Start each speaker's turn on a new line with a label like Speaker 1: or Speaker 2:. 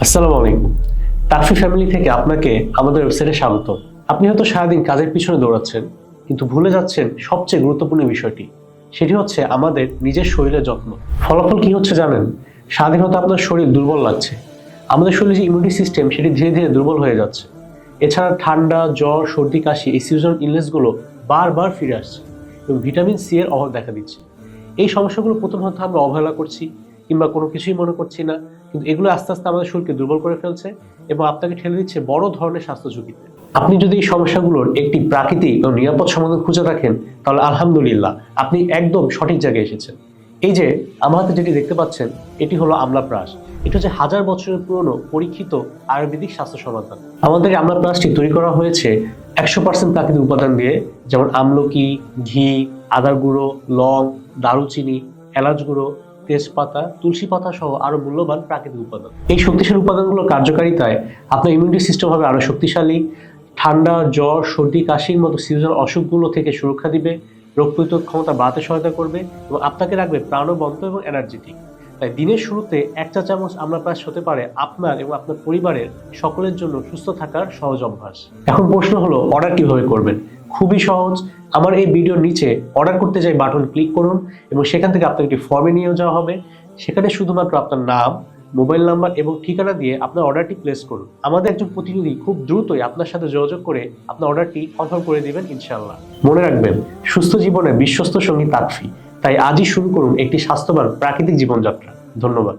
Speaker 1: আসসালামু আলাইকুম। তাকফি ফ্যামিলি থেকে আপনাকে আমাদের ওয়েবসাইটে স্বাগত। আপনি হয়তো সারাদিন কাজের পিছনে দৌড়াচ্ছেন, কিন্তু ভুলে যাচ্ছেন সবচেয়ে গুরুত্বপূর্ণ বিষয়টি। সেটি হচ্ছে আমাদের নিজের শরীরের যত্ন। ফলাফল কি হচ্ছে জানেন? সারাদিন হয়তো আপনার শরীর দুর্বল লাগছে। আমাদের শরীরের যে ইমিউনিটি সিস্টেম সেটি ধীরে ধীরে দুর্বল হয়ে যাচ্ছে। এছাড়া ঠান্ডা, জ্বর, সর্দি, কাশি এই সিজনাল ইলনেসগুলো বারবার ফিরে আসছে এবং ভিটামিন সি এর অভাব দেখা দিচ্ছে। এই সমস্যাগুলো প্রথম হয়তো আমরা অবহেলা করছি কিংবা কোনো কিছুই মনে করছি না, কিন্তু এগুলো আস্তে আস্তে আমাদের শরীরকে দুর্বল করে ফেলছে এবং আপনাকে ঠেলে দিচ্ছে বড় ধরনের স্বাস্থ্য ঝুঁকিতে। আপনি যদি এই সমস্যাগুলোর একটি প্রাকৃতিক এবং নিরাপদ সমাধান খুঁজে রাখেন, তাহলে আলহামদুলিল্লাহ আপনি একদম সঠিক জায়গায় এসেছেন। এই যে আমার হাতে যেটি দেখতে পাচ্ছেন, এটি হলো আমলাপ্রাশ। এটা হচ্ছে হাজার বছরের পুরনো পরীক্ষিত আয়ুর্বেদিক স্বাস্থ্য সমাধান। আমাদের এই আমলাপ্রাশটি তৈরি করা হয়েছে 100% প্রাকৃতিক উপাদান দিয়ে, যেমন আমলকি, ঘি, আদার গুঁড়ো, লং, দারুচিনি, এলাচ গুঁড়ো, তেজপাতা, তুলসী পাতা সহ আরো মূল্যবান প্রাকৃতিক উপাদান। এই শক্তিশালী উপাদানগুলোর কার্যকারিতায় আপনার ইমিউনিটি সিস্টেম হবে আরো শক্তিশালী, ঠান্ডা, জ্বর, সর্দি, কাশির মতো সিজনাল অসুখগুলো থেকে সুরক্ষা দিবে, রোগ প্রতিরোধ ক্ষমতা বাড়াতে সহায়তা করবে এবং আপনাকে রাখবে প্রাণবন্ত এবং এনার্জেটিক। তাই দিনের শুরুতে 1 চা চামচ আমলাপ্রাশ হতে পারে আপনার এবং আপনার পরিবারের সকলের জন্য সুস্থ থাকার সহজ অভ্যাস। এখন প্রশ্ন হলো, অর্ডার কিভাবে করবেন? খুবই সহজ। আমার এই ভিডিওর নিচে অর্ডার করতে চাই বাটন ক্লিক করুন এবং সেখান থেকে আপনাকে একটি ফর্মে নিয়ে যাওয়া হবে। সেখানে শুধুমাত্র আপনার নাম, মোবাইল নাম্বার এবং ঠিকানা দিয়ে আপনার অর্ডারটি প্লেস করুন। আমাদের একজন প্রতিনিধি খুব দ্রুতই আপনার সাথে যোগাযোগ করে আপনার অর্ডারটি কনফার্ম করে দিবেন ইনশাআল্লাহ। মনে রাখবেন, সুস্থ জীবনে বিশ্বস্ত সঙ্গী তাকফি। তাই আজই শুরু করুন একটি স্বাস্থ্যবান প্রাকৃতিক জীবনযাত্রা। ধন্যবাদ।